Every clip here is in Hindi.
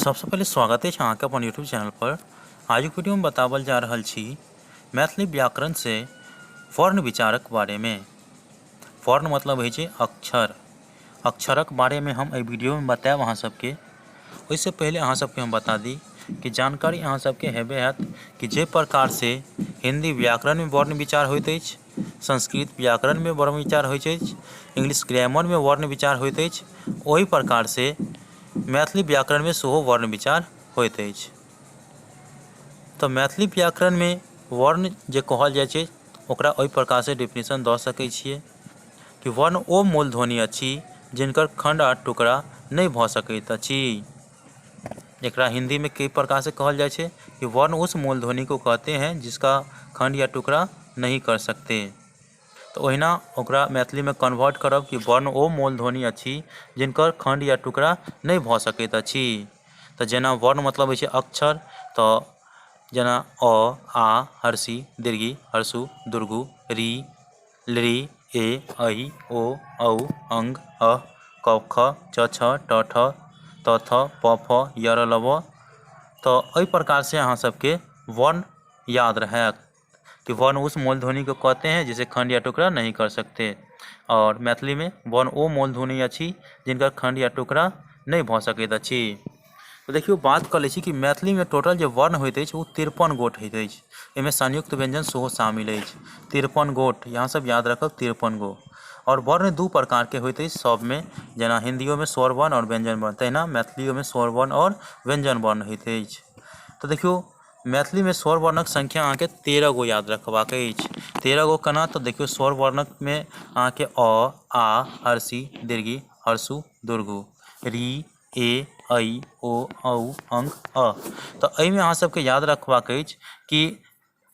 सबसे पहले स्वागत है अहाँके अपन यूट्यूब चैनल पर। आज वीडियो में बतावल जा रहल छी मैथिली व्याकरण से वर्ण विचारक बारे में। वर्ण मतलब है अक्षर, अक्षरक बारे में हम वीडियो में बताएब अहाँ सबके। उससे पहले अहाँ सबके हम बता दी कि जानकारी अहाँ सबके हेबे हैत कि जे प्रकार से हिंदी व्याकरण में वर्ण विचार होइत अछि, संस्कृत व्याकरण में वर्ण विचार होइत अछि, इंग्लिश ग्रामर में वर्ण विचार होइत अछि, ओही प्रकार से मैथिली व्याकरण में सेहो वर्ण विचार होइत अछि। तो मैथिली व्याकरण में वर्ण जे कहल जाइ छै ओकरा ओहि प्रकार से डेफिनेशन दऽ सकै छियै कि वर्ण ओ मूलध्वनि अछि जिनकर खंड आ टुकड़ा नहीं भऽ सकैत अछि। एकरा हिंदी में कई प्रकार से कहल जाइ छै कि वर्ण उस मूलध्वनि को कहते हैं जिसका खंड या टुकड़ा नहीं कर सकते। तो ओहिना ओकरा मैथिली में कन्वर्ट करब कि वर्ण ओ मूलध्वनि अछि जिनकर खंड या टुकड़ा नहीं भऽ सकैत अछि। तो जेना वर्ण मतलब है अक्षर, तो जेना अ, आ, हर्षी, दीर्घी, हर्षु, दुर्घु, री, लृ, ए, ऐ, ओ, औ, अंग, अ, क, ख, च, छ, ट, ठ, त, थ, प, फ, य, र, ल, व। तो एहि प्रकार से अहाँ सबके वर्ण याद रहे कि वर्ण उस मूलध्वनि को कहते हैं जिसे खंड या टुकड़ा नहीं कर सकते। और मैथिली में वर्ण ओ मूलध्वनि अछि जिनकर खंड या टुकड़ा नहीं भऽ सकैत अछि। तो देखियो बात कर लै छी कि मैथिली में टोटल जो वर्ण होइत अछि वो 53 गोट होइत अछि। एहिमे संयुक्त व्यंजन सेहो शामिल अछि। 53 गोट, यहाँ सब याद रखब 53 गो। और वर्ण दू प्रकार के होइत अछि सब में, जेना हिंदियों में स्वर वर्ण और व्यंजन वर्ण, तहिना मैथिलियों में स्वर वर्ण और व्यंजन वर्ण होइत अछि। तो देखियो मैथिली में स्वर वर्णक संख्या अहाँ के 13 गो याद रखबाक अछि। 13 गो केना, तो देखियो स्वर वर्णक में अहाँ के अ, आ, हर्षी, दीर्घी, हर्षु, दुर्घु, री, ए, ऐ, ओ, औ, अंग, अ। तो एहि में अहाँ सबके याद रखबाक अछि कि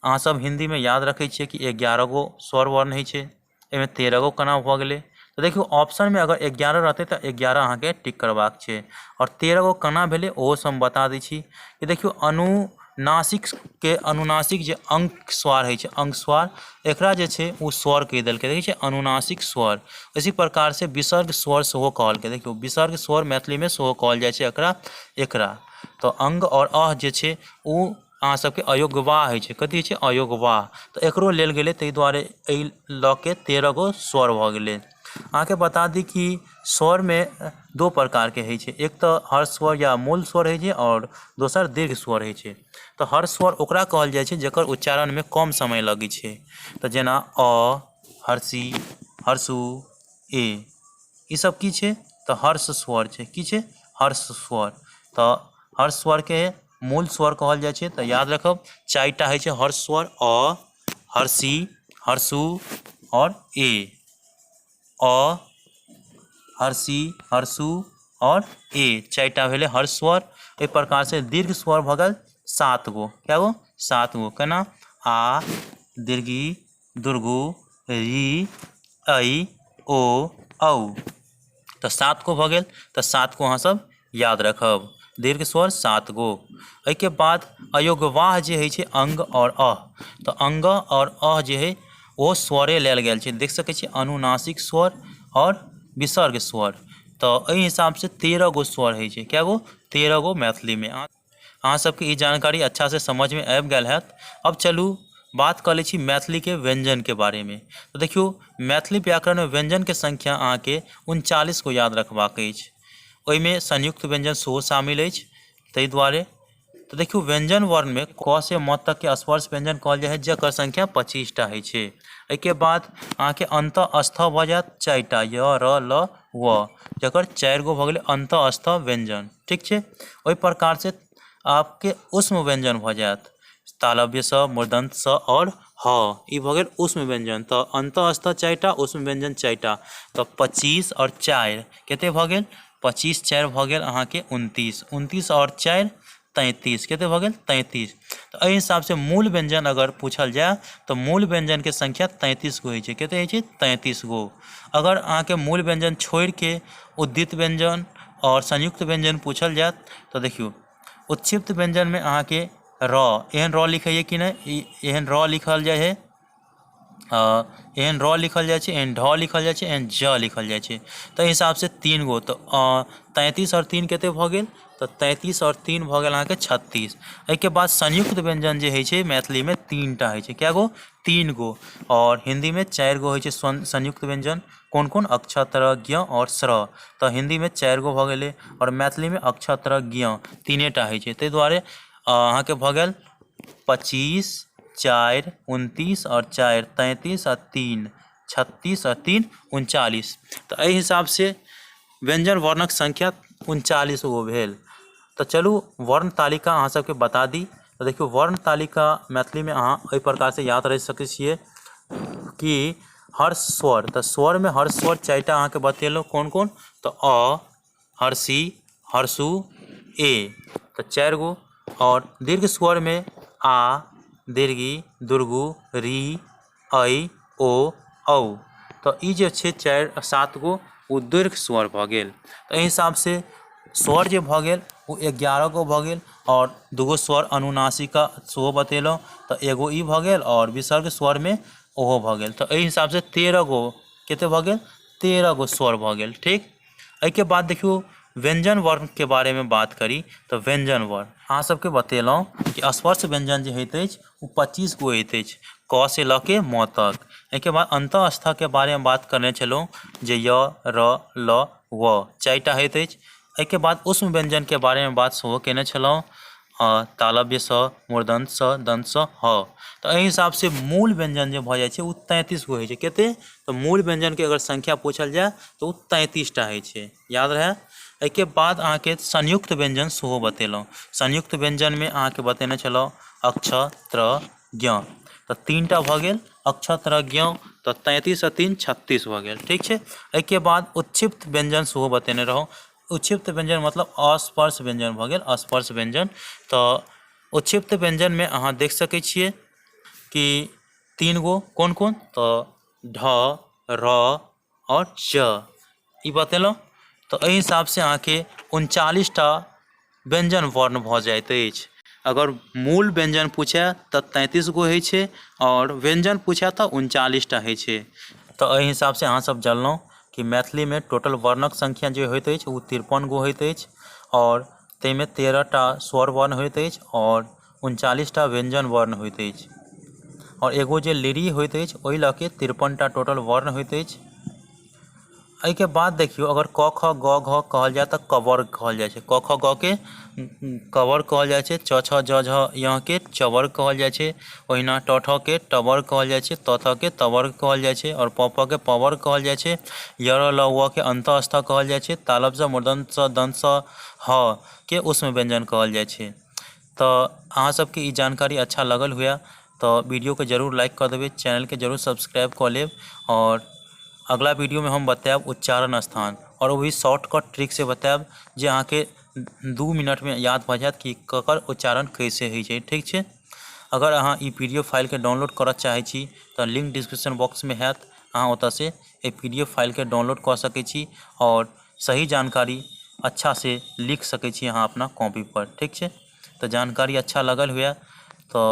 अहाँ सब हिंदी में याद रखे छियै कि 11 गो स्वर वर्ण होइ छै, एहिमे 13 गो केना भऽ गेलै। तो देखियो ऑप्शन में अगर 11 रहते तो 11 अहाँ के टिक करबाक छै, और 13 गो केना भेलै ओहो से हम बता दै छी कि देखियो अनुनासिक के अनुनासिक जे अंक स्वर है, अंक स्वर, एकरा जे छै वो स्वर कहि देलकै, देखै छै अनुनासिक स्वर। इसी प्रकार से विसर्ग स्वर सेहो कहलकै, देखियो विसर्ग स्वर मैथिली में सेहो कहल जाइ छै एकरा। तो अंग और अह जे छै ओ अहाँ सबके अयोग्यवाह होइ छै, कथी छै अयोग्यवाह। तो एकरो लेल गेलै, ताहि दुआरे एहि लऽ के 13 गो स्वर भऽ गेलै। अहाँके बता दी कि स्वर में दो प्रकार के होइ छै, एक तो हर्ष स्वर या मूल स्वर होइ छै और दोसर दीर्घ स्वर होइ छै। तो हर्ष स्वर ओकरा कहल जाइ छै जेकर उच्चारण में कम समय लगै छै। तो जेना अ, हर्षी, हर्षु, ए, ई सब की छै तो हर्ष स्वर छै, की छै हर्ष स्वर। तो हर्ष स्वर के मूल स्वर कहल जाइ छै। तो याद रखब 4टा होइ छै हर्ष स्वर, अ, हर्षी, हर्षु और ए। अ, हर्षी, हर्षु और ए 4टा भेलै हर्ष स्वर। एहि प्रकार से दीर्घ स्वर भऽ गेल 7 गो, क्या गो 7 गो, केना आ, दीर्घी, दुर्घु, री, ऐ, ओ, औ। तो 7 गो भऽ गेल। तो 7 गो अहाँ सब याद रखब, दीर्घ स्वर 7 गो। एहिके बाद अयोग्यवाह जे होइ छै अंग और अह, तो अंग और अह जे है वो स्वरे लेल गेल छै, देख सकै छी अनुनासिक स्वर और विसर्ग स्वर। तो एहि हिसाब से 13 गो स्वर होइ छै, क्या गो 13 गो मैथिली में। अहाँ सबके ई जानकारी अच्छा से समझ में आबि गेल हैत। अब चलू बात कर लै छी मैथिली के व्यंजन के बारे में। तो देखियो मैथिली व्याकरण में व्यंजन के संख्या अहाँ के 39 को याद रखबाक अछि। ओहिमे संयुक्त व्यंजन सेहो शामिल अछि, ताहि दुआरे। तो देखियो व्यंजन वर्ण में क से म तक के स्पर्श व्यंजन कहल जाइ है, जकर संख्या 25टा होइ छै। एहिके बाद अहाँ के अंत अस्थ भऽ जायत 4टा, य, र, ल, व, जकर 4 गो भऽ गेलै अंत अस्थ व्यंजन, ठीक छै। ओहि प्रकार से आपके उष्म व्यंजन भऽ जायत, तालव्य स, मूर्धन्य स और ह, ई भऽ गेल उष्म व्यंजन। तो अंत अस्थ 4टा, उष्म व्यंजन 4टा। तो 25 और 4 कते भऽ गेल, 25 4 भऽ गेल अहाँ के 29, 29 और 4 33, कते भऽ गेल 33। तो एहि हिसाब से मूल व्यंजन अगर पूछल जाए तो मूल व्यंजन के संख्या 33 गो होइ छै, कते होइ छै 33 गो। अगर अहाँ के मूल व्यंजन छोड़ के उद्दीत व्यंजन और संयुक्त व्यंजन पूछल जाए तो देखियो उत्क्षिप्त व्यंजन में अहाँ के र, एहन र लिखै कि नहीं, एहन र लिखल जाए है, एहन र लिखल जाइ छै, एहन ढ लिखल जाइ छै, एहन ज लिखल जाइ छै। तो हिसाब से 3 गो, तो 33 और 3 कते भऽ गेल, तो 33 और 3 भऽ गेल अहाँके 36। एहिके बाद संयुक्त व्यंजन जे होइ छै मैथिलीमे 3टा होइ छै, कए गो? 3 गो। और हिंदीमे 4 गो होइ छै संयुक्त व्यंजन। कोन कोन? अक्ष, तर, ज्ञ और स्र। तो हिंदीमे 4 गो भऽ गेलै और मैथिलीमे अक्ष, तर, ज्ञ 3टा होइ छै। ताहि दुआरे अहाँके भऽ गेल 25, 4, 29 और 4 33 और 3 36 और 3 39। तो एहि हिसाब से व्यंजन वर्णक संख्या 39 गो भेल। तो चलू वर्ण तालिका अहाँ सबके बता दी। तो देखियो वर्ण तालिका मैथिली में अहाँ एहि प्रकार से याद रख सकै छियै कि हर स्वर, तो स्वर में हर स्वर 4टा अहाँके बतेलहुँ। कोन कोन? तो अ, हर्षी, हर्षु, ए, तो 4 गो। और दीर्घ स्वर में आ, दीर्घी, दुर्गु, री, ऐ, ओ, औ। तो ई जे छै 7 गो ओ दीर्घ स्वर भऽ गेल। तो एहि हिसाब से स्वर जे भऽ गेल ओ 11 गो भऽ गेल और 2 गो स्वर अनुनासिका सेहो बतेलहुँ। तो एगो ई भऽ गेल और विसर्ग स्वर में ओहो भऽ गेल। तो एहि हिसाब से 13 गो कते भऽ गेल? 13 गो स्वर भऽ गेल। ठीक। एहिके बाद देखियौ व्यंजन वर्ण के बारे में बात करी तो व्यंजन वर्ण अहाँ सबके बतेलहुँ कि स्पर्श व्यंजन जे होइत अछि ओ 25 गो होइत अछि, क से लऽ के म तक। एहिके बाद अंतःस्थ के बारे में बात करने छलहुँ जे य, र, ल, व 4टा होइत अछि। एहिके बाद उष्म व्यंजन के बारे में बात सेहो केने छलहुँ, तालव्य स, मूर्धन्य स, दंत स, ह। तो एहि हिसाब से मूल व्यंजन जे भऽ जाइ छै ओ 33 गो होइ छै। कते? तो मूल व्यंजन के अगर संख्या पूछल जाए तो 33टा होइ छै, याद रहे। एहिके बाद अहाँके संयुक्त व्यंजन सेहो बतेलहुँ। संयुक्त व्यंजन में अहाँके बतेने छलहुँ अक्ष, त्र, ज्ञ। तो 3टा भऽ गेल अक्ष, त्र, ज्ञ। तो 33 और 3 36 भऽ गेल। ठीक छै। एहिके बाद उत्क्षिप्त व्यंजन सेहो बतेने रहौं। उत्क्षिप्त व्यंजन मतलब अस्पर्श व्यंजन भऽ गेल, अस्पर्श व्यंजन। तो उत्क्षिप्त व्यंजन में अहाँ देख सकै छियै कि 3 गो कोन कोन? तो ढ, र और च ई बतेलहुँ। तो एहि हिसाब से अहाँके 39टा व्यंजन वर्ण भऽ जाइत अछि। अगर मूल व्यंजन पूछे तो 33 गो होइ छै और व्यंजन पूछे तो 39टा होइ छै। तो एहि हिसाब से अहाँ सब जानलहुँ कि मैथिली में टोटल वर्णक संख्या जे होइत अछि ओ 53 गो होइत अछि और ताहिमे 13टा स्वर वर्ण होइत अछि और 39टा व्यंजन वर्ण होइत अछि और एगो जे लिरि होइत अछि ओहि लऽ के 53टा टोटल वर्ण होइत अछि। एहिके बाद देखियो अगर क, ख, ग, घ कहल जाए तो कवर्ग कहल जाइ छै। क, ख, ग के कवर्ग कहल जाइ छै। च, छ, ज, झ, य के चवर्ग कहल जाइ छै। ओहिना ट, ठ के टवर्ग कहल जाइ छै। त, थ के तवर्ग कहल जाइ छै और प, फ के पवर्ग कहल जाइ छै। य, र, ल, व के अंतःस्थ कहल जाइ छै। तालव्य स, मूर्धन्य स, दंत स, ह के उष्म व्यंजन कहल जाइ छै। तो अहाँ सबके ई जानकारी अच्छा लगल हुए तो वीडियो के जरूर लाइक कर देबै, चैनल के जरूर सब्सक्राइब कऽ लेब और अगला वीडियो में हम बताएब उच्चारण स्थान और वो भी शॉर्टकट ट्रिक से बताएब जे अहाँके 2 मिनट में याद भऽ जाएत कि ककर उच्चारण कैसे होइ छै। ठीक छै। अगर अहाँ ई PDF फाइल के डाउनलोड करऽ चाहै छी तो लिंक डिस्क्रिप्शन बॉक्स में हैत, अहाँ ओतऽ से ई PDF फाइल के डाउनलोड कऽ सकै छी और सही जानकारी अच्छा से लिख सकै छी अहाँ अपना कॉपी पर। ठीक छै। तो जानकारी अच्छा लगल हुए तो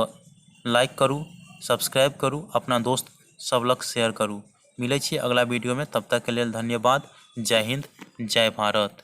लाइक करू, सब्सक्राइब करू, अपना दोस्त सब लग शेयर करू। मिलै छी अगला वीडियो में, तब तक के लेल धन्यवाद। जय हिंद, जय भारत।